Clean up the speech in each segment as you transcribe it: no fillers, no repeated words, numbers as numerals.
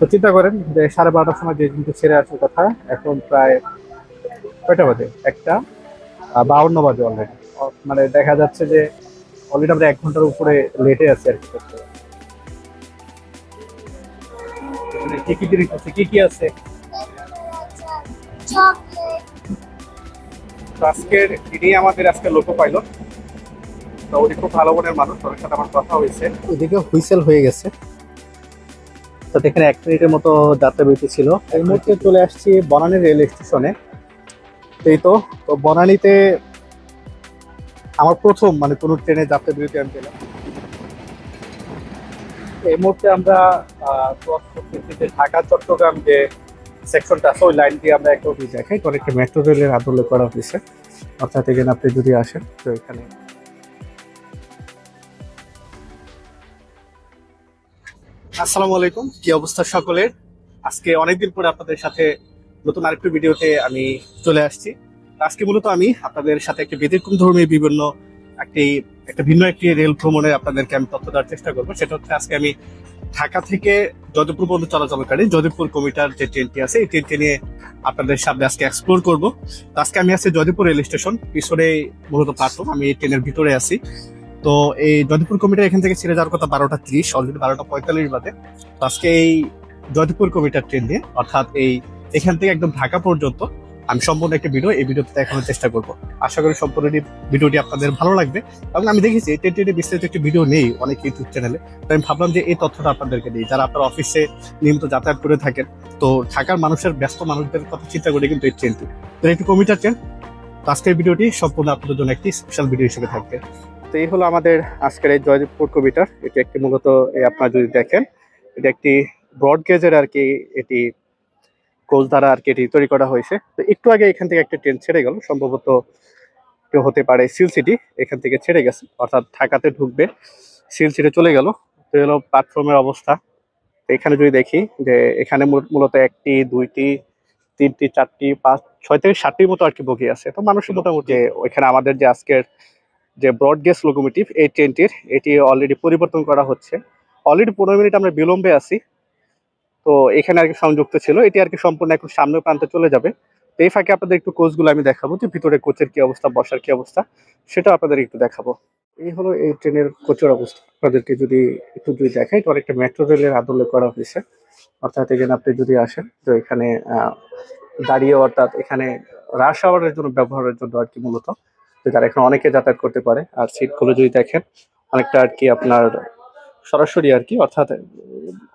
তো চিন্তা করেন যে 12:30টার সময় যে কিন্তু ছেড়ে আসার কথা, এখন প্রায় কয়টা বাজে? 1:52 বাজে অলরেডি। মানে দেখা যাচ্ছে যে অলরেডি আমরা 1 ঘন্টার উপরে লেটে আছি আর কি করতে। মানে কি কি জিনিস আছে, কি কি আছে? তো আজকের ইনি আমাদের আজকে লোকো পাইলট। তো উনি খুব ভালো মনের মানুষ, ওর সাথে আমার কথা হয়েছে। ওইদিকে হুইসেল হয়ে গেছে। তো এখানে 1 মিনিটের মতো যাত্রা বিরতি ছিল। এই মুহূর্তে চলে আসছি বনানী রেল স্টেশনে। এই তো। তো বনানীতে আমার প্রথম মানে কোনো ট্রেনে যাত্রা বিরতি আমি পেলাম। এই মুহূর্তে আমরা ক্রস করতেছি যে ঢাকা চট্টগ্রাম যে সেকশনটা আছে, ওই লাইন দিয়ে আমরা একটা দেখাই। তো অনেকটা মেট্রো রেলের আদলে করা হয়েছে। অর্থাৎ এখানে আপনি যদি আসেন তো এখানে। আসসালামু আলাইকুম, কি অবস্থা সকলের? আজকে অনেকদিন পরে আপনাদের সাথে নতুন আরেকটু ভিডিওতে আমি চলে আসছি। আজকে মূলত আমি আপনাদের সাথে একটি ব্যতিক্রম ধর্মী বিভিন্ন একটি একটা ভিন্ন একটি রেল ভ্রমণে আপনাদেরকে আমি তথ্য দেওয়ার চেষ্টা করবো। সেটা হচ্ছে আজকে আমি ঢাকা থেকে যদবপুর পর্যন্ত চলাচলকারী যদবপুর কমিটার যে ট্রেনটি আছে, এই ট্রেনটি নিয়ে আপনাদের সামনে আজকে এক্সপ্লোর করবো। আজকে আমি আছি যদবপুর রেল স্টেশন, পিছনে মূলত প্ল্যাটফর্ম, আমি এই ট্রেনের ভিতরে আছি। তো এই যদবপুর কমিটার এখান থেকে ছেড়ে যাওয়ার কথা 12:30, অলরেডি 12:45 বাজে। তো আজকে এই যদবপুর কমিটার ট্রেন নিয়ে, অর্থাৎ এখান থেকে একদম ঢাকা পর্যন্ত আমি সম্পূর্ণ একটা ভিডিও এই ভিডিওতে দেখানোর চেষ্টা করবো। আশা করি সম্পূর্ণ ভিডিওটি আপনাদের ভালো লাগবে। এবং আমি দেখেছি এই ট্রেনটি বিস্তারিত একটি ভিডিও নেই অনেক ইউটিউব চ্যানেলে। তো আমি ভাবলাম যে এই তথ্যটা আপনাদেরকে দিই, যারা আপনার অফিসে নিয়মিত যাতায়াত করে থাকেন। তো ঢাকার মানুষের, ব্যস্ত মানুষদের কথা চিন্তা করে কিন্তু এই ট্রেনটি, তো একটি কমিটার ট্রেন। তো আজকের ভিডিওটি সম্পূর্ণ আপনাদের জন্য একটি স্পেশাল ভিডিও হিসেবে থাকবে। তো এই হলো আমাদের আজকের এই জয়দেবপুর কবিতার। এটি একটি মূলত আপনারা যদি দেখেন, এটা একটি ব্রড গেজের আর কি, এটি কোচ দ্বারা আর কি এটি তৈরি করা হয়েছে। তো একটু আগে এখান থেকে একটা ট্রেন ছেড়ে গেল, সম্ভবত কেউ হতে পারে সিল সিটি, এখান থেকে ছেড়ে গেছে, অর্থাৎ ঢাকাতে ঢুকবে, সিল সিটি চলে গেল। তো হলো প্ল্যাটফর্মের অবস্থা। তো এখানে যদি দেখি যে এখানে মূলত একটি, দুইটি, তিনটি, চারটি, পাঁচ, 6 থেকে 7টির মতো আর কি বগি আছে। তো মানুষের মোটামুটি ওইখানে আমাদের যে আজকের যে ব্রড গেজ লোকোমোটিভ এই ট্রেনটির, এটি অলরেডি পরিবর্তন করা হচ্ছে। অলরেডি 15 মিনিট আমরা বিলম্বে আছি। তো এখানে আর কি সংযুক্ত ছিল, এটি আর কি সম্পূর্ণ এখন সামনের প্রান্তে চলে যাবে। তো এই ফাঁকে আপনাদের একটু কোচগুলো আমি দেখাবো, যে ভিতরে কোচের কি অবস্থা, বসার কি অবস্থা, সেটা আপনাদের একটু দেখাবো। এই হলো এই ট্রেনের কোচের অবস্থা। আপনাদেরকে যদি একটু যদি দেখাই, তো অনেকটা মেট্রো রেলের আদলে করা হয়েছে। অর্থাৎ এখানে আপনি যদি আসেন তো এখানে দাঁড়িয়ে, অর্থাৎ এখানে রাশ আওয়ারের জন্য ব্যবহারের জন্য আর কি মূলত, তো যারা এখানে অনেকে যাতায়াত করতে পারে। আর সিটগুলো যদি দেখেন অনেকটা আর কি আপনার সরাসরি আর কি, অর্থাৎ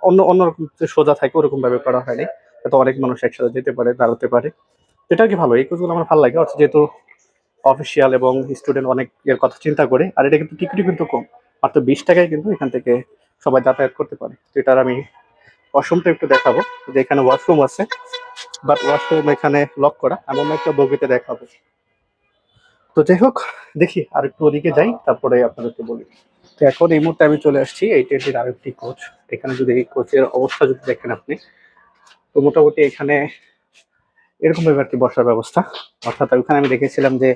অন্যরকম যে সোজা থাকে ওরকম ভাবে করা হয়নি। যাতে অনেক মানুষ একসাথে যেতে পারে, দাঁড়াতে পারে। এটা আর কি ভালো, এই কোচগুলো আমার ভালো লাগে। অর্থাৎ যেহেতু অফিসিয়াল এবং স্টুডেন্ট অনেক এর কথা চিন্তা করে, আর এটা কিন্তু টিকিটও কিন্তু কম, মাত্র 20 টাকায় কিন্তু এখান থেকে সবাই যাতায়াত করতে পারে। তো এটার আমি ওয়াশরুমটা একটু দেখাবো, যে এখানে ওয়াশরুম আছে, বাট ওয়াশরুম এখানে লক করা, এমন একটা বগিতে দেখাবো। তো যাই হোক, দেখি আর একটু ওদিকে যাই, তারপরে আপনাদেরকে বলি। তো এখন এই মুহূর্তে আমি চলে আসছি এই ট্রেনটির আরেকটি কোচ। এখানে যদি এই কোচের অবস্থা যদি দেখেন আপনি, তো মোটামুটি এখানে এরকম ভাবে আর কি বসার ব্যবস্থা। অর্থাৎ ওখানে আমি দেখেছিলাম যে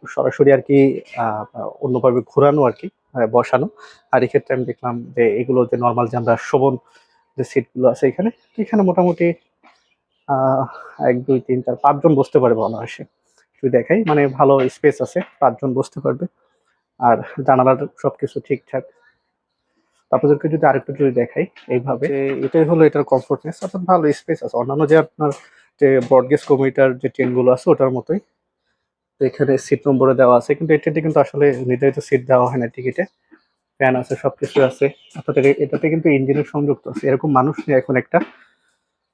সরাসরি আর কি আহ অন্যভাবে ঘোরানো আর কি, বসানো। আর এক্ষেত্রে আমি দেখলাম যে এগুলো যে নর্মাল যে আমরা শোভন যে সিটগুলো আছে এখানে, এখানে মোটামুটি আহ 1, 2, 3, 4, 5 জন বসতে পারবে অনায়াসে। যদি দেখাই মানে ভালো স্পেস আছে, 5 জন বসতে পারবে। আর জানালার সবকিছু ঠিকঠাক। আপনাদেরকে যদি আরেকটু যদি দেখাই এইভাবে, যে এটাই হলো এটার কমফোর্টনেস, অর্থাৎ ভালো স্পেস আছে। অন্যান্য যে আপনার যে ব্রডগেজ কমিউটার যে ট্রেনগুলো আছে ওটার মতোই। তো এখানে সিট নম্বরে দেওয়া আছে, কিন্তু এই ট্রেনটি কিন্তু আসলে নির্ধারিত সিট দেওয়া হয় না টিকিটে। ফ্যান আছে, সবকিছু আছে। অর্থাৎ এটাতে কিন্তু ইঞ্জিনের সংযুক্ত আছে। এরকম মানুষ নেই এখন একটা।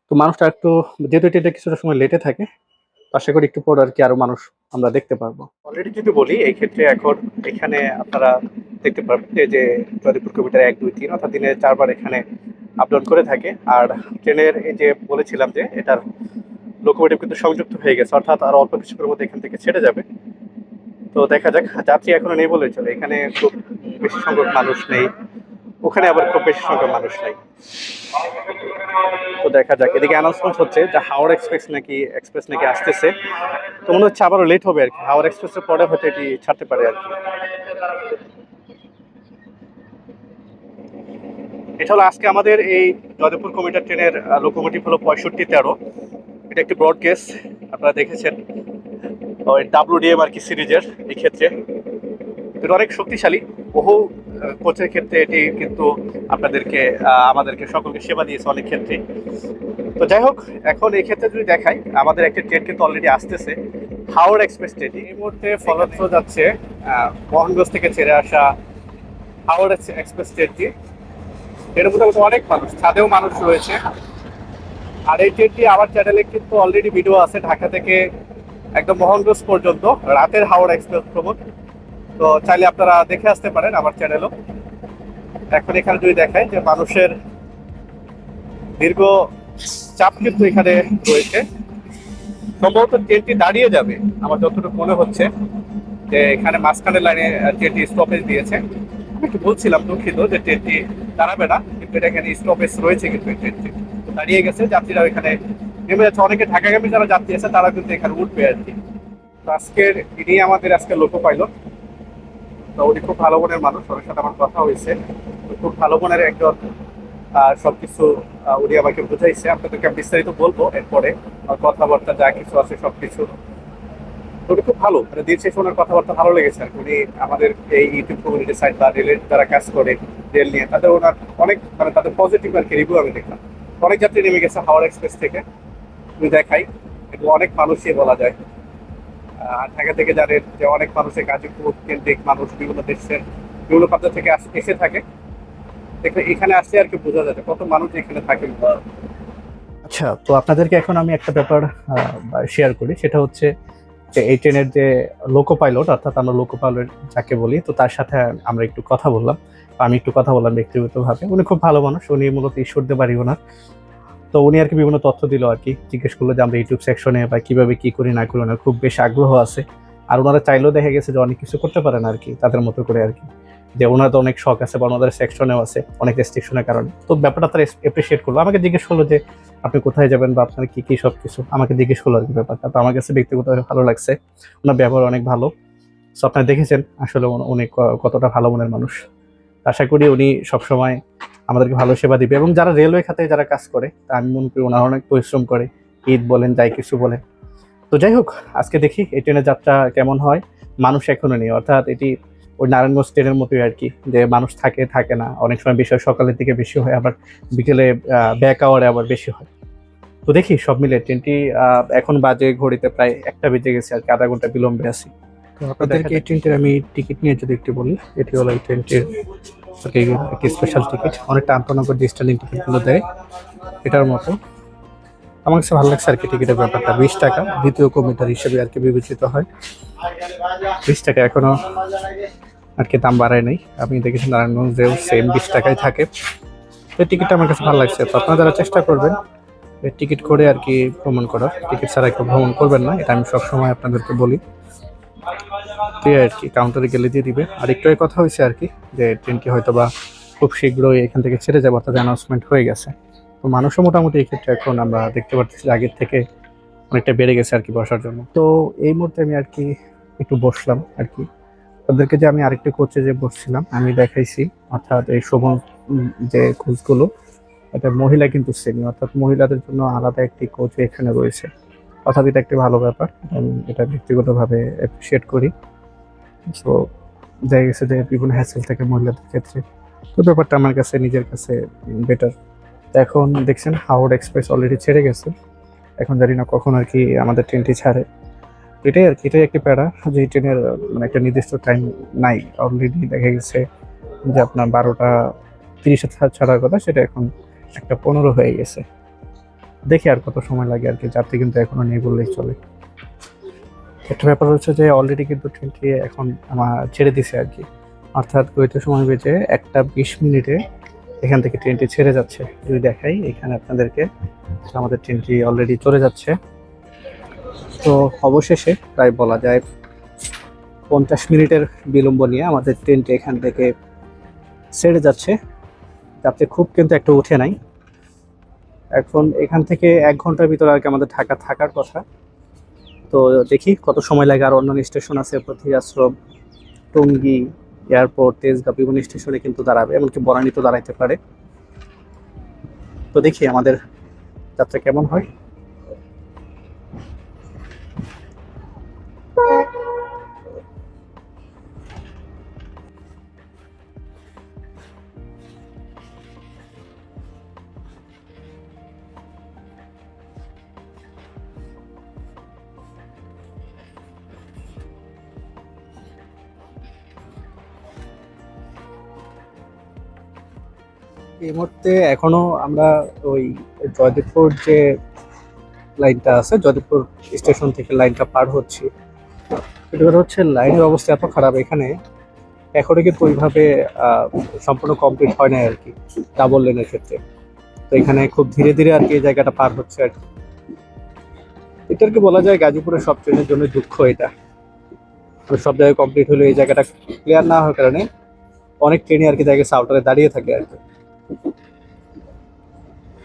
তো মানুষটা একটু, যেহেতু এটা কিছুটা সময় লেটে থাকে, আশা করি একটু পর আর কি আরো মানুষ আমরা দেখতে পারবো। অলরেডি যদি বলি এই ক্ষেত্রে এখন এখানে আপনারা দেখতে পারবেন যে যদবপুর কবিতার 1, 2, 3 অর্থাৎ দিনে 4 বার এখানে আপলোড করে থাকে। আর ট্রেনের এই যে বলেছিলাম যে এটার লোকোমোটিভ কিন্তু সংযুক্ত হয়ে গেছে, অর্থাৎ আর অল্প কিছুক্ষণের মধ্যে এখান থেকে ছেড়ে যাবে। তো দেখা যাক, যাত্রী এখনো নেই বলে চলে, এখানে খুব বেশি সংখ্যক মানুষ নেই, ওখানে আবার খুব বেশি সংখ্যক মানুষ নেই। তো দেখা যাক, এদিকে অ্যানাউন্সমেন্ট হচ্ছে যে হাওড়া এক্সপ্রেস নাকি আসতেছে। তো মনে হচ্ছে আবারও লেট হবে আর কি, হাওড়া এক্সপ্রেসের পরে হয়তো এটি ছাড়তে পারে আর কি। এটা হলো আজকে আমাদের এই জয়দেবপুর কমিটার ট্রেনের লোকোমোটিভ হলো 6513। এটা একটি ব্রড গেজ, আপনারা দেখেছেন ওই WDM আর কি সিরিজের। এই ক্ষেত্রে এটা অনেক শক্তিশালী, বহু কোচের ক্ষেত্রে এটি কিন্তু আপনাদেরকে আমাদেরকে সকলকে সেবা দিয়েছে অনেক ক্ষেত্রে। তো যাই হোক, এখন এই ক্ষেত্রে যদি দেখাই, আমাদের একটা ট্রেন কিন্তু অলরেডি আসতেছে, হাওড়া এক্সপ্রেস ট্রেন। এই মুহূর্তে ফলো থ্রু যাচ্ছে মোহনগঞ্জ থেকে ছেড়ে আসা হাওড়া এক্সপ্রেস ট্রেনটি। এর মোটামুটি অনেক মানুষ, ছাদেও মানুষ রয়েছে। আর এই ট্রেনটি আমার চ্যানেলে কিন্তু অলরেডি ভিডিও আছে, ঢাকা থেকে একদম মোহনগঞ্জ পর্যন্ত রাতের হাওড়া এক্সপ্রেস ভ্রমণ। তো চাইলে আপনারা দেখে আসতে পারেন আমার চ্যানেলও। এখন এখানে যদি দেখায় যে মানুষের দীর্ঘ চাপ কিন্তু এখানে রয়েছে, সম্ভবত ট্রেনটি দাঁড়িয়ে যাবে আমার যতটুকু মনে হচ্ছে, যে এখানে মাঝখানের লাইনে ট্রেনটি স্টপেজ দিয়েছে। আমি একটু বলছিলাম, দুঃখিত যে ট্রেনটি দাঁড়াবে না, কিন্তু এটা এখানে স্টপেজ রয়েছে, কিন্তু এই ট্রেনটি দাঁড়িয়ে গেছে, যাত্রীরা এখানে নেমে যাচ্ছে। অনেকে ঢাকাগামী যারা যাত্রী আছে তারা কিন্তু এখানে উঠবে আর কি। তো আজকের ইনি আমাদের আজকে লোকো পাইলট। তো উনি খুব ভালো মনের মানুষ, ওর সাথে আমার কথা হয়েছে, খুব ভালো মনের একজন। সবকিছু উনি আমাকে বুঝাইছে, আপনাদেরকে আমি বিস্তারিত বলবো এরপরে। আর কথাবার্তা যা কিছু আছে সবকিছু উনি খুব ভালো, মানে দিন শেষে ওনার কথাবার্তা ভালো লেগেছে আর কি। উনি আমাদের এই ইউটিউব কমিউনিটি সাইট বা রেলের যারা কাজ করে রেল নিয়ে, তাদের ওনার অনেক, মানে তাদের পজিটিভ আর কি রিভিউ আমি দেখলাম। অনেক যাত্রী নেমে গেছে হাওড়া এক্সপ্রেস থেকে, তুমি দেখাই, এবং অনেক মানুষই বলা যায়। আর ঢাকা থেকে জানেন যে অনেক মানুষের গাজীপুর কেন্দ্রিক মানুষ, বিভিন্ন দেশের বিভিন্ন প্রান্ত থেকে এসে থাকে। দেখলে এখানে আসছে আর কি, বোঝা যাচ্ছে কত মানুষ এখানে থাকে। আচ্ছা, তো আপনাদেরকে এখন আমি একটা ব্যাপার শেয়ার করি, সেটা হচ্ছে যে এই ট্রেনের যে লোকো পাইলট, অর্থাৎ আমরা লোকো পাইলট যাকে বলি, তো তার সাথে আমরা একটু কথা বললাম, আমি একটু কথা বললাম ব্যক্তিগতভাবে। উনি খুব ভালো মানুষ, উনি মূলত ঈশ্বরদের বাড়ি ওনার। তো উনি আর কি বিভিন্ন তথ্য দিল আর কি, জিজ্ঞেস করলো যে আমরা ইউটিউব সেকশনে বা কিভাবে কি করি না করি, ওনার খুব বেশ আগ্রহ আছে। আর ওনারা চাইলেও দেখা গেছে যে অনেক কিছু করতে পারেন আর কি তাদের মতো করে আর কি, যে ওনার তো অনেক শখ আছে বা ওনাদের সেকশনেও আছে অনেক রেস্ট্রিকশনের কারণে। তো ব্যাপারটা তারা এপ্রিসিয়েট করলো, আমাকে জিজ্ঞেস করলো যে আপনি কোথায় যাবেন বা আপনার কি কি সব কিছু আমাকে জিজ্ঞেস করলো আর কি ব্যাপারটা। তো আমার কাছে ব্যক্তিগতভাবে ভালো লাগছে, ওনার ব্যবহার অনেক ভালো। সো আপনারা দেখেছেন আসলে উনি কতটা ভালো মনের মানুষ। আশা করি উনি সবসময় আমাদেরকে ভালো সেবা দিবে। এবং যারা রেলওয়ে খাতে যারা কাজ করে, তা আমি মনে করি ওনারা অনেক পরিশ্রম করে, ঈদ বলেন যাই কিছু বলেন। তো যাই হোক, আজকে দেখি এই ট্রেনের যাত্রা কেমন হয়। মানুষ এখনো নেই, অর্থাৎ এটি ওই নারায়ণগঞ্জ ট্রেনের মতোই আর কি, যে মানুষ থাকে থাকে না, অনেক সময় বিষয় সকালের দিকে বেশি হয়, আবার বিকেলে ব্যাক আওয়ারে আবার বেশি হয়। তো দেখি সব মিলে ট্রেনটি এখন বাজে ঘড়িতে প্রায় 1টা বেজে গেছে আর কি, আধা ঘন্টা বিলম্বে আছি। তো আপনাদেরকে এই ট্রেনটির আমি টিকিট নিয়ে যদি একটু বলি, এটি হলো এই ট্রেনটির একটি স্পেশাল টিকিট, অনেকটা আন্তনগর যে স্ট্যান্ডিং টিকিটগুলো দেয় এটার মতো। আমার কাছে ভালো লাগছে আর কি টিকিটের ব্যাপারটা। 20 টাকা দ্বিতীয় কমিটার হিসেবে আর কি বিবেচিত হয়। 20 টাকা এখনো আর কি দাম বাড়ায় নাই, আমি দেখেছি নারায়ণগঞ্জেও সেম 20 টাকায় থাকে। তো টিকিটটা আমার কাছে ভালো লাগছে। তো আপনারা যারা চেষ্টা করবেন টিকিট করে আর কি ভ্রমণ করার, টিকিট ছাড়া একটু ভ্রমণ করবেন না, এটা আমি সবসময় আপনাদেরকে বলি। তো আর কি কাউন্টারে গেলে দিয়ে দিবে। আর একটু কথা হয়েছে আর কি, যে ট্রেনটি হয়তো বা খুব শীঘ্রই এখান থেকে ছেড়ে যাবে, অর্থাৎ অ্যানাউন্সমেন্ট হয়ে গেছে। তো মানুষও মোটামুটি এই ক্ষেত্রে এখন আমরা দেখতে পাচ্ছি আগের থেকে অনেকটা বেড়ে গেছে আর কি বসার জন্য। তো এই মুহূর্তে আমি আর কি একটু বসলাম আর কি, তাদেরকে যে আমি আরেকটি কোচে যে বসছিলাম আমি দেখাইছি, অর্থাৎ এই শোভন যে কোচগুলো, এটা মহিলা কিন্তু শ্রেণী, অর্থাৎ মহিলাদের জন্য আলাদা একটি কোচ এখানে রয়েছে। অর্থাৎ এটা একটি ভালো ব্যাপার, আমি এটা ব্যক্তিগতভাবে অ্যাপ্রিসিয়েট করি। সো দেখা গেছে যে বিভিন্ন হ্যাসেল থাকে মহিলাদের ক্ষেত্রে, তো ব্যাপারটা আমার কাছে নিজের কাছে বেটার। তো এখন দেখছেন হাওড়া এক্সপ্রেস অলরেডি ছেড়ে গেছে, এখন জানি না কখন আর কি আমাদের ট্রেনটি ছাড়ে। এটাই আর কি, এটাই একটি প্যারা যে এই ট্রেনের মানে একটা নির্দিষ্ট টাইম নাই। অলরেডি দেখা গেছে যে আপনার 12টা 30-এ ছাড়ার কথা, সেটা এখন 1টা 15 হয়ে গেছে। দেখি আর কত সময় লাগে আর কি, যাত্রী কিন্তু এখনো নেই বললেই চলে। একটা ব্যাপার হচ্ছে যে অলরেডি কিন্তু ট্রেনটি এখন আমার ছেড়ে দিছে আর কি, অর্থাৎ গড়িতে সময় বেজে 1টা 20 মিনিটে এখান থেকে ট্রেনটি ছেড়ে যাচ্ছে। যদি দেখাই এখানে আপনাদেরকে, আমাদের ট্রেনটি অলরেডি চলে যাচ্ছে। তো অবশেষে প্রায় বলা যায় 50 মিনিটের বিলম্ব নিয়ে আমাদের ট্রেনটি এখান থেকে ছেড়ে যাচ্ছে। যাত্রী খুব কিন্তু একটা উঠে নাই। এখন এখান থেকে 1 ঘন্টার ভিতরে আর কি আমাদের ঢাকা থাকার কথা। তো দেখি কত সময় লাগে। আর অন্যান্য স্টেশন আছে, পথি আশ্রম, টঙ্গী, এয়ারপোর্ট, তেজগাঁও, বিভিন্ন স্টেশনে কিন্তু দাঁড়াবে, এমনকি বনানী তো দাঁড়াইতে পারে। তো দেখি আমাদের যাত্রা কেমন হয়। এই মুহূর্তে এখনো আমরা ওই জয়দেবপুর যে লাইনটা আছে, জয়দেবপুর স্টেশন থেকে লাইনটা পার হচ্ছি। এটা হচ্ছে লাইনের অবস্থা এত খারাপ এখানে, এখনো কিন্তু ওইভাবে সম্পূর্ণ কমপ্লিট হয় না আর কি, ডাবল লেনের ক্ষেত্রে। তো এখানে খুব ধীরে ধীরে আর কি এই জায়গাটা পার হচ্ছে আর কি। এটা আর কি বলা যায় গাজীপুরের সব ট্রেনের জন্য দুঃখ এটা। তো সব জায়গায় কমপ্লিট হলে এই জায়গাটা ক্লিয়ার না হওয়ার কারণে অনেক ট্রেনই আর কি জায়গায় আউটারে দাঁড়িয়ে থাকে আর কি।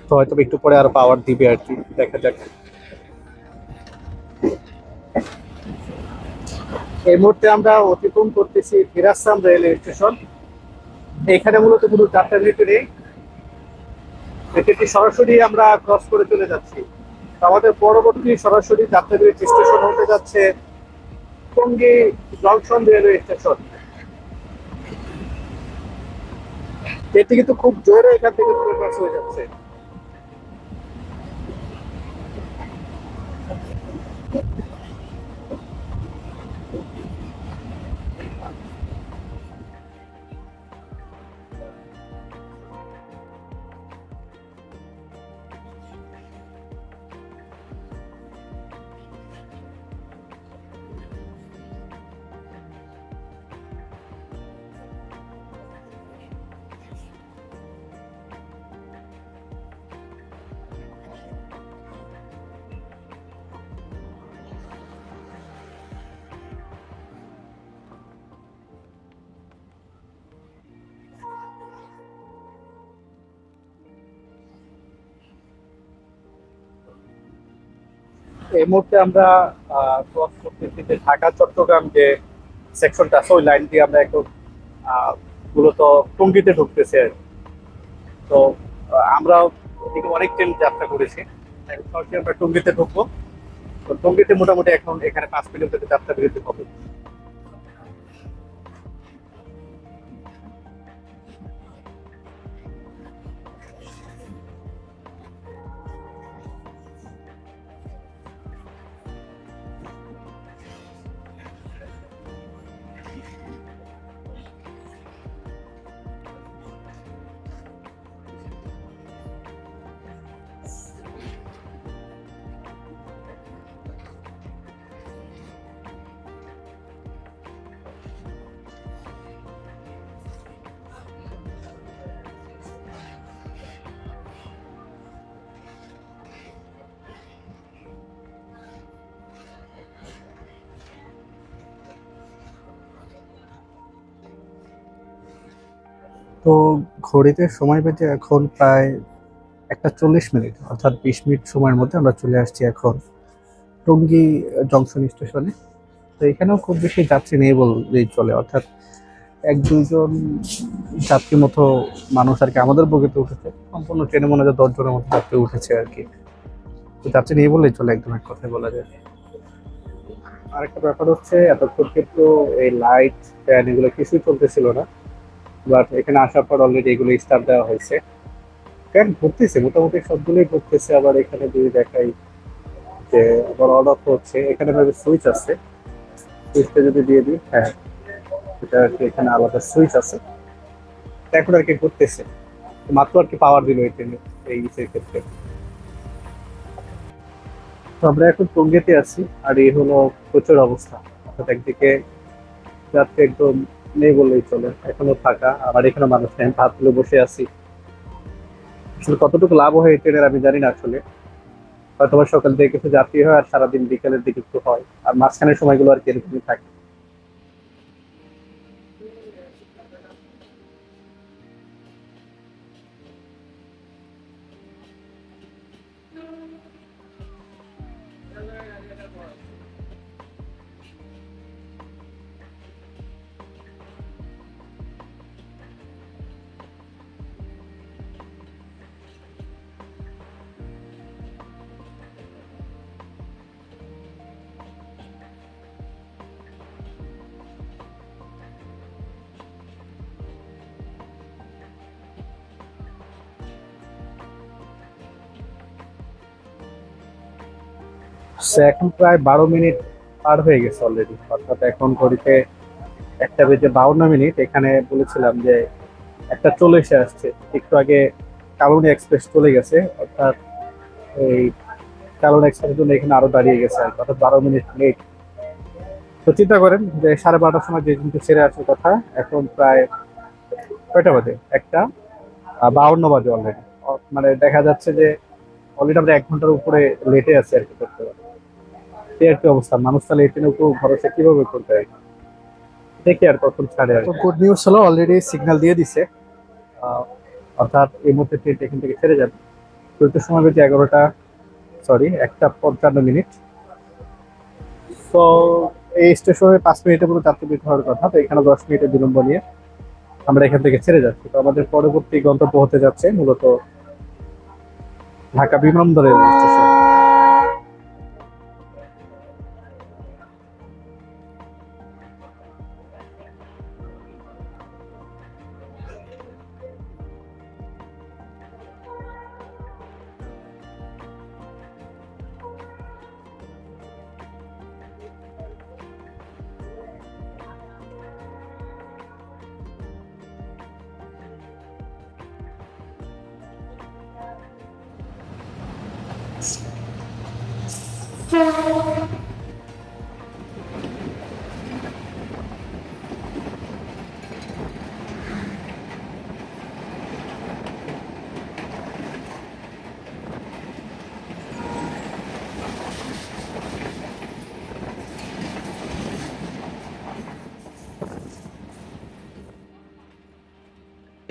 তো হয়তো একটু পরে আরো পাওয়ার দিবে আর কি, দেখা যাক। এই মুহূর্তে আমরা অতিক্রম করতেছি ফিরাসাম রেলওয়ে স্টেশন। এখানে মূলত কোনো যাত্রাবিরতি নেই, এটি সরাসরি আমরা ক্রস করে চলে যাচ্ছি। আমাদের পরবর্তী সরাসরি যাত্রাবিরতি স্টেশন হতে যাচ্ছে টঙ্গী জংশন রেলওয়ে স্টেশন। এটি কিন্তু খুব জোরে এখান থেকে ক্রস হয়ে যাচ্ছে। এই মুহূর্তে আমরা ক্রস করতেছি যে ঢাকা চট্টগ্রাম যে সেকশনটা আছে, ওই লাইন দিয়ে আমরা একটু মূলত টঙ্গীতে ঢুকতেছি আর কি। তো আমরা এদিকে অনেক ট্রেন যাত্রা করেছি, এখন সরাসরি আমরা টঙ্গীতে ঢুকবো। তো টঙ্গীতে মোটামুটি এখন এখানে 5 মিনিট যাত্রা বিরতি হবে। তো ঘড়িতে সময় বেজে এখন প্রায় 1:40, অর্থাৎ 20 মিনিট সময়ের মধ্যে আমরা চলে আসছি এখন টঙ্গী জংশন স্টেশনে। তো এখানেও খুব বেশি যাত্রী নেই বললেই চলে, অর্থাৎ 1-2 জন যাত্রী মতো মানুষ আর কি আমাদের বগিতে উঠেছে। সম্পূর্ণ ট্রেনে মনে হয় 10 জনের মতো যাত্রী উঠেছে আর কি। তো যাত্রী নেই বললেই চলে, একদম এক কথায় বলা যায়। আরেকটা ব্যাপার হচ্ছে এতক্ষণ কিন্তু এই লাইট ফ্যান এগুলো কিছুই চলতেছিল না, বাট এখানে আসার পর অলরেডি এগুলো স্টার্ট দেওয়া হয়েছে। ফ্যান ঘুরতেছে, মোটামুটি সবগুলোই ঘুরতেছে। আবার এখানে যদি দেখাই যে আবার অন অফ হচ্ছে, এখানে ভাবে সুইচ আছে, সুইচটা যদি দিয়ে দিই, হ্যাঁ এটা আর কি এখানে আলাদা সুইচ আছে। এখন আর কি ঘুরতেছে, মাত্র আর কি পাওয়ার দিল এই ট্রেনে এই ইসের ক্ষেত্রে। তো আমরা এখন টঙ্গীতে আছি, আর এই হলো প্রচুর অবস্থা। অর্থাৎ একদিকে যাত্রী একদম নেই বললেই চলে, এখনো ফাঁকা, আবার এখানে মানুষ নেই, আমি ভাত তুলে বসে আছি। আসলে কতটুকু লাভ হয় এই ট্রেনের আমি জানি না আসলে। হয়তো বা সকাল থেকে কিছু যাত্রী হয় আর সারাদিন বিকেলের দিকে একটু হয়, আর মাঝখানের সময়গুলো আর কি এরকমই থাকে। এখন প্রায় 12 মিনিট পার হয়ে গেছে অলরেডি, অর্থাৎ এখন ঘড়িতে 1:52 এখানে বলেছিলাম যে একটা চলে এসে আসছে একটু আগে। কালনী এক্সপ্রেস চলে গেছে, অর্থাৎ এই কালনী এক্সপ্রেসের জন্য এখানে আরো দাঁড়িয়ে গেছে আর কি, অর্থাৎ 12 মিনিট লেট। তো চিন্তা করেন যে 12:30টার সময় যে কিন্তু ছেড়ে আসার কথা, এখন প্রায় কয়টা বাজে, 1:52 বাজে অলরেডি। মানে দেখা যাচ্ছে যে অলরেডি আমরা 1 ঘন্টার উপরে লেটে আছি আর কি করতে পারি। এই আর কি অবস্থা, মানুষ তাহলে এই ট্রেনের উপর ভরসা কিভাবে করতে হয়, দেখি আর কখন ছাড়ে। আর গুড নিউজ হলো অলরেডি সিগন্যাল দিয়ে দিছে, আহ, অর্থাৎ এই মুহূর্তে ট্রেনটা এখান থেকে ছেড়ে যাবে। চলতে সময় বেজে 1:55। তো এই স্টেশনে 5 মিনিটের মতো যাত্রী বের হওয়ার কথা, তো এখানে 10 মিনিটের বিলম্ব নিয়ে আমরা এখান থেকে ছেড়ে যাচ্ছি। তো আমাদের পরবর্তী গন্তব্য হতে যাচ্ছে মূলত ঢাকা বিমানবন্দর রেলওয়ে স্টেশন।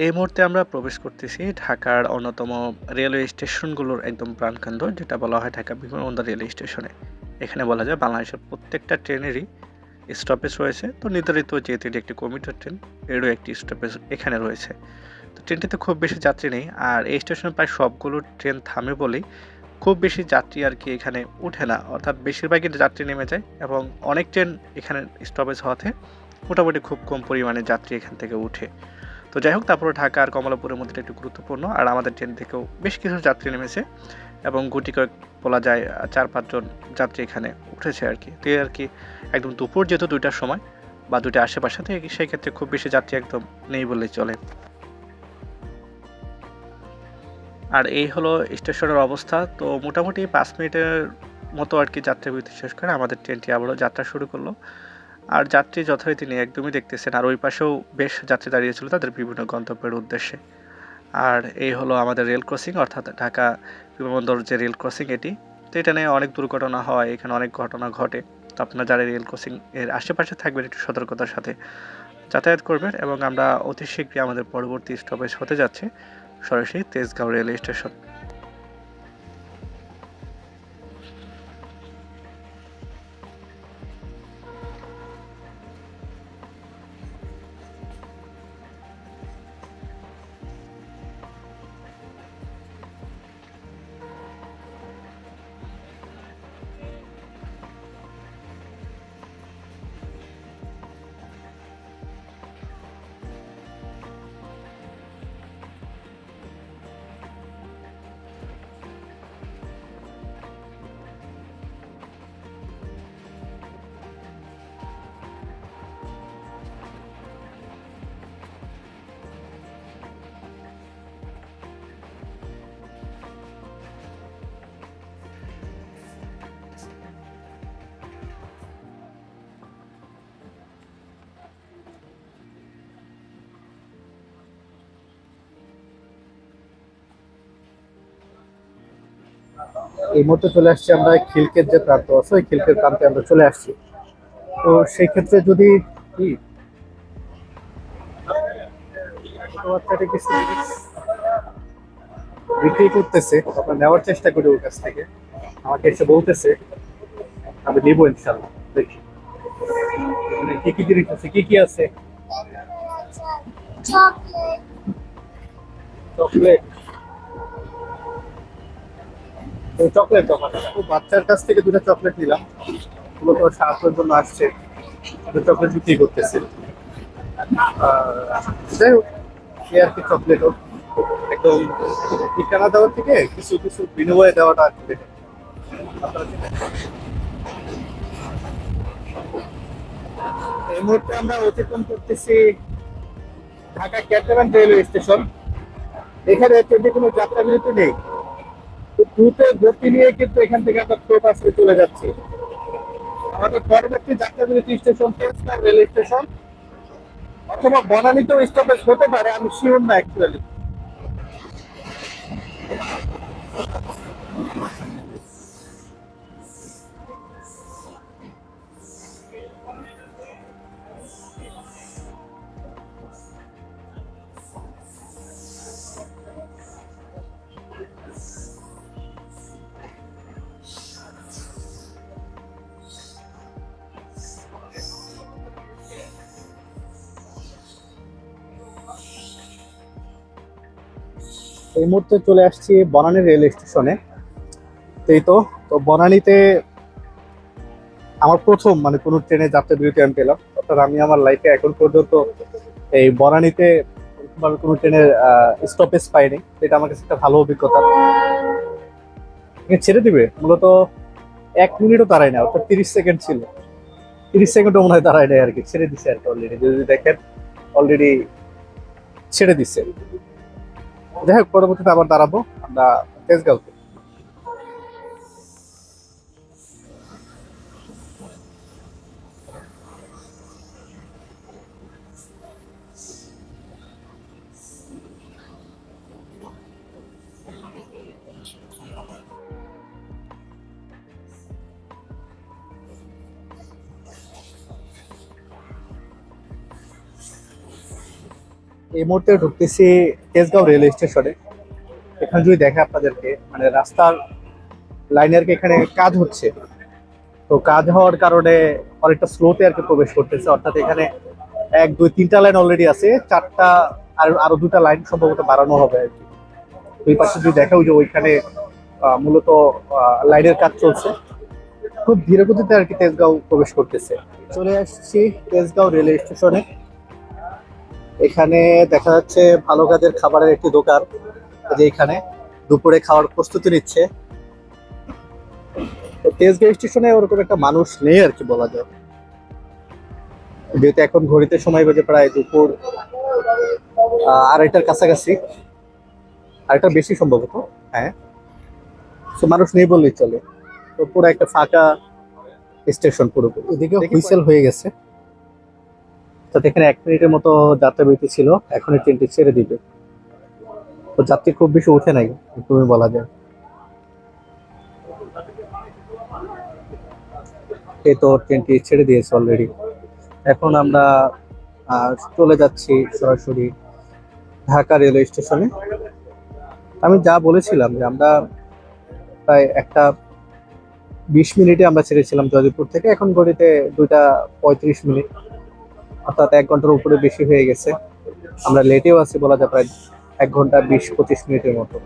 এই মুহূর্তে আমরা প্রবেশ করতেছি ঢাকার অন্যতম রেলওয়ে স্টেশনগুলোর একদম প্রাণকেন্দ্র, যেটা বলা হয় ঢাকা বিমানবন্দর রেলওয়ে স্টেশনে। এখানে বলা যায় বাংলাদেশের প্রত্যেকটা ট্রেনেরই স্টপেজ রয়েছে। তো নির্ধারিত যেহেতু এটি একটি কমিউটার ট্রেন, এরও একটি স্টপেজ এখানে রয়েছে। তো ট্রেনটিতে খুব বেশি যাত্রী নেই, আর এই স্টেশনে প্রায় সবগুলো ট্রেন থামে বলেই খুব বেশি যাত্রী আর কি এখানে উঠে না, অর্থাৎ বেশিরভাগই যাত্রী নেমে যায় এবং অনেক ট্রেন এখানে স্টপেজ হওয়াতে মোটামুটি খুব কম পরিমাণে যাত্রী এখান থেকে উঠে। তো যাই হোক, তারপরে ঢাকা আর কমলাপুরের মধ্যে একটু গুরুত্বপূর্ণ, আর আমাদের ট্রেন থেকেও বেশ কিছু যাত্রী নেমেছে এবং গুটি কয়েক বলা যায় 4-5 জন যাত্রী এখানে উঠেছে আর কি। তো এই আর কি একদম দুপুর যেহেতু 2টার সময় বা 2টার আশেপাশে, তো সেই ক্ষেত্রে খুব বেশি যাত্রী একদম নেই বললেই চলে। আর এই হলো স্টেশনের অবস্থা। তো মোটামুটি 5 মিনিটের মতো আর কি যাত্রা বিরতি শেষ করে আমাদের ট্রেনটি আবারও যাত্রা শুরু করলো। আর যাত্রী যথারীতি নেই, একদমই দেখতেছেন। আর ওই পাশেও বেশ যাত্রী দাঁড়িয়েছিল তাদের বিভিন্ন গন্তব্যের উদ্দেশ্যে। আর এই হলো আমাদের রেল ক্রসিং, অর্থাৎ ঢাকা বিমানবন্দর যে রেল ক্রসিং এটি। তো এটা নিয়ে অনেক দুর্ঘটনা হয়, এখানে অনেক ঘটনা ঘটে। তো আপনারা যারা রেল ক্রসিং এর আশেপাশে থাকবেন একটু সতর্কতার সাথে যাতায়াত করবেন। এবং আমরা অতি শীঘ্রই আমাদের পরবর্তী স্টপেজ হতে যাচ্ছে সরাসরি তেজগাঁও রেল স্টেশন। এই মুহূর্তে চলে আসছি আমরা খিলকের যে প্রান্ত আছে, ওই খিলকের প্রান্তে আমরা চলে আসছি। তো সেই ক্ষেত্রে যদি কি ছোট বাচ্চাটা কিছু জিনিস বিক্রি করতেছে, আমরা নেওয়ার চেষ্টা করি ওর কাছ থেকে। আমাকে এসে বলতেছে, আমি নিবো ইনশাল্লাহ। দেখি এখানে কি কি জিনিস আছে, কি কি আছে। চকলেট, চকলেট দোকান। তো বাচ্চার কাছ থেকে 2টা চকলেট নিলাম, মূলত সাহায্যের জন্য আসছে, 2টা চকলেট বিক্রি করতেছে। যাই হোক, সে আর কি চকলেটও একদম ঠিকানা দেওয়ার থেকে কিছু কিছু বিনিময়ে দেওয়াটা আর কি better। আপনারা কি এই মুহূর্তে আমরা অতিক্রম করতেছি ঢাকা ক্যান্টনমেন্ট রেলওয়ে স্টেশন। এখানে ট্রেনে কোনো যাত্রা বিরতি নেই, তো দ্রুত গতি নিয়ে কিন্তু এখান থেকে আমরা স্লো বাসে চলে যাচ্ছি। আমাদের পরবর্তী যাত্রা বিরতি স্টেশন তেজগাঁও রেল স্টেশন, অথবা বনানীতেও স্টপেজ হতে পারে, আমি শিওর না অ্যাকচুয়ালি। এই মুহূর্তে চলে আসছি বনানী রেল স্টেশনে। এই তো, তো বনানীতে আমার প্রথম মানে কোনো ট্রেনে যাত্রা বিরতি আমি পেলাম, অর্থাৎ আমি আমার লাইফে এখন পর্যন্ত এই বনানীতে ভাবে কোনো ট্রেনের স্টপেজ পাইনি। এটা আমার কাছে একটা ভালো অভিজ্ঞতা। এখানে ছেড়ে দিবে মূলত 1 মিনিটও দাঁড়ায় না, অর্থাৎ 30 সেকেন্ড ছিল, 30 সেকেন্ডও মনে হয় দাঁড়ায় নাই আর কি, ছেড়ে দিছে আর কি অলরেডি। যদি দেখেন অলরেডি ছেড়ে দিচ্ছে। যাই হোক, পরবর্তীতে আবার দাঁড়াবো আমরা তেজগাঁওতে। এই মুহূর্তে ঢুকতেছি তেজগাঁও রেল স্টেশনে। এখানে যদি দেখে আপনাদেরকে, মানে রাস্তার লাইনে আর কি এখানে কাজ হচ্ছে, তো কাজ হওয়ার কারণে অনেকটা স্লোতে আর কি প্রবেশ করতেছে। অর্থাৎ এখানে 1 2 3টা লাইন অলরেডি আছে, 4টা আর আরো 2টা লাইন সম্ভবত বাড়ানো হবে আর কি। দুই পাশে যদি দেখা, ওই যে ওইখানে মূলত লাইনের কাজ চলছে। খুব ধীরে গতিতে আর কি তেজগাঁও প্রবেশ করতেছে। চলে আসছি তেজগাঁও রেল স্টেশনে। এখানে দেখা যাচ্ছে ভালো কাজের খাবারের একটি দোকান, যে এখানে দুপুরে খাওয়ার প্রস্তুতি নিচ্ছে। তো তেজগাঁও স্টেশনে ওরকম একটা মানুষ নেই আর কি বলা যায়, যেহেতু এখন ঘড়িতে সময় বাজে প্রায় দুপুর 2:30টার কাছাকাছি, 2:30 বেশি সম্ভবত। হ্যাঁ, তো মানুষ নেই বললেই চলে। তো পুরো একটা ফাঁকা স্টেশন পুরোপুরি। এদিকে হুইসেল হয়ে গেছে, তো এখানে 1 মিনিটের মতো যাত্রা বিরতি ছিল, এখন এই ট্রেনটি ছেড়ে দিবে। তো যাত্রী খুব বেশি উঠে নাই, তুমি বলা যায়। এই তো ট্রেনটি ছেড়ে দিয়েছে অলরেডি। এখন আমরা চলে যাচ্ছি সরাসরি ঢাকা রেলওয়ে স্টেশনে। আমি যা বলেছিলাম যে আমরা প্রায় 1টা 20 মিনিটে আমরা ছেড়েছিলাম জয়দেবপুর থেকে, এখন ঘড়িতে 2টা 35 মিনিট, অর্থাৎ 1 ঘন্টার উপরে বেশি হয়ে গেছে। আমরা লেটেও আছি বলা যায়, প্রায় 1 ঘন্টা 20 25 মিনিটের মতো।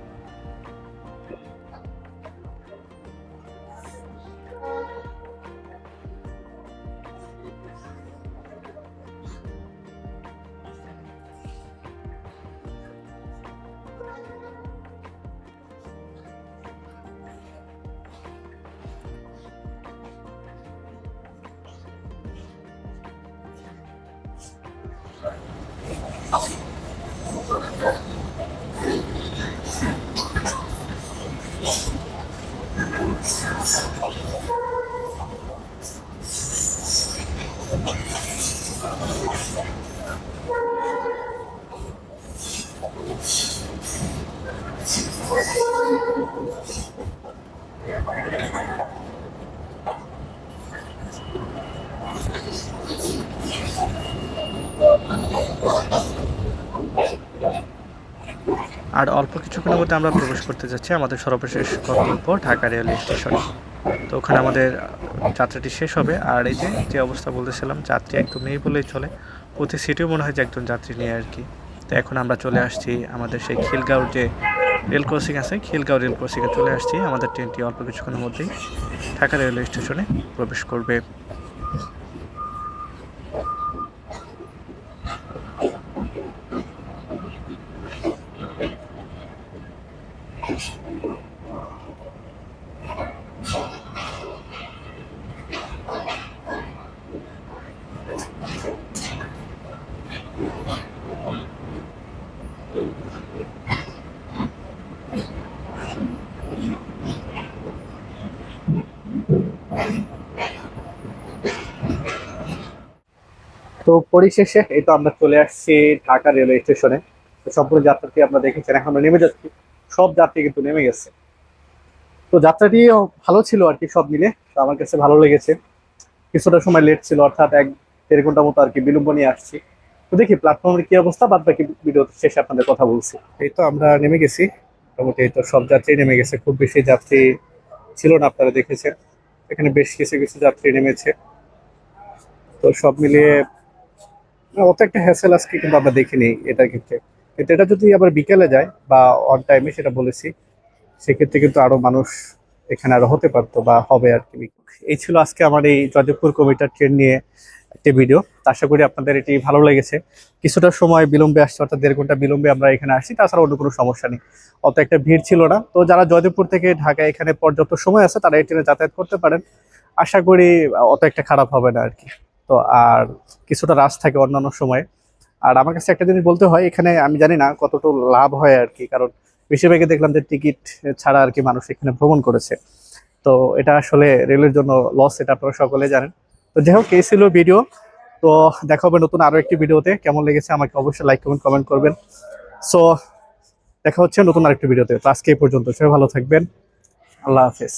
আর অল্প কিছুক্ষণের মধ্যে আমরা প্রবেশ করতে যাচ্ছি আমাদের সর্বশেষ গন্তব্য ঢাকা রেলওয়ে স্টেশনে। তো ওখানে আমাদের যাত্রাটি শেষ হবে। আর এই যে অবস্থা বলতেছিলাম, যাত্রী একদম নেই বললেই চলে, প্রতি সিটেও মনে হয় যে একজন যাত্রী নিয়ে আর কি। তো এখন আমরা চলে আসছি আমাদের সেই খিলগাঁওর যে রেল ক্রসিং আছে, খিলগাঁও রেল ক্রসিংয়ে চলে আসছি। আমাদের ট্রেনটি অল্প কিছুক্ষণের মধ্যেই ঢাকা রেলওয়ে স্টেশনে প্রবেশ করবে। তো পরিশেষে এই তো আমরা চলে আসছি ঢাকা রেলওয়ে স্টেশনে। তো সম্পূর্ণ যাত্রাটি আমরা দেখেছেন, এখন আমরা নেমে যাচ্ছি। সব যাত্রী কিন্তু নেমে গেছে। তো যাত্রাটি ভালো ছিল আর কি, সব মিলে তো আমার কাছে ভালো লেগেছে। কিছুটা সময় লেট ছিল, অর্থাৎ 1-1.5 ঘন্টা মতো আর কি বিলম্ব নিয়ে আসছি। তো দেখি প্ল্যাটফর্মের কি অবস্থা, বাদ বাকি ভিডিও শেষে আপনাদের কথা বলছি। এই তো আমরা নেমে গেছি, মোটামুটি এই তো সব যাত্রী নেমে গেছে, খুব বেশি যাত্রী ছিল না, আপনারা দেখেছেন। এখানে বেশ কিছু কিছু যাত্রী নেমেছে। তো সব মিলিয়ে অত একটা হ্যাসেল আজকে কিন্তু আমরা দেখিনি এটার ক্ষেত্রে। কিন্তু এটা যদি আবার বিকেলে যায় বা অন টাইমে, সেটা বলেছি, সেক্ষেত্রে কিন্তু আরো মানুষ এখানে আরো হতে পারতো বা হবে আর কি। এই ছিল আজকে আমার এই জয়দেবপুর কমিটার ট্রেন নিয়ে একটি ভিডিও। তো আশা করি আপনাদের এটি ভালো লেগেছে। কিছুটা সময় বিলম্বে আসছে, অর্থাৎ 1.5 ঘন্টা বিলম্বে আমরা এখানে আসছি, তাছাড়া অন্য কোনো সমস্যা নেই। অত একটা ভিড় ছিল না। তো যারা জয়দেবপুর থেকে ঢাকা এখানে পর্যাপ্ত সময় আছে, তারা এই ট্রেনে যাতায়াত করতে পারেন। আশা করি অত একটা খারাপ হবে না আর কি। তো আর কিছুটা রাশ থাকে অন্যান্য সময়ে। আর আমার কাছে একটা জিনিস বলতে হয়, এখানে আমি জানি না কতটুকু লাভ হয় আর কি, কারণ বেশিরভাগই দেখলাম যে টিকিট ছাড়া আর কি মানুষ এখানে ভ্রমণ করেছে। তো এটা আসলে রেলের জন্য লস, এটা আপনারা সকলে জানেন। তো যাই হোক, এই ছিল ভিডিও। তো দেখা হবে নতুন আরো একটি ভিডিওতে। কেমন লেগেছে আমাকে অবশ্যই লাইক কমেন্ট করবেন। সো দেখা হচ্ছে নতুন আরেকটি ভিডিওতে। তো আজকে এই পর্যন্ত, সবাই ভালো থাকবেন। আল্লাহ হাফেজ।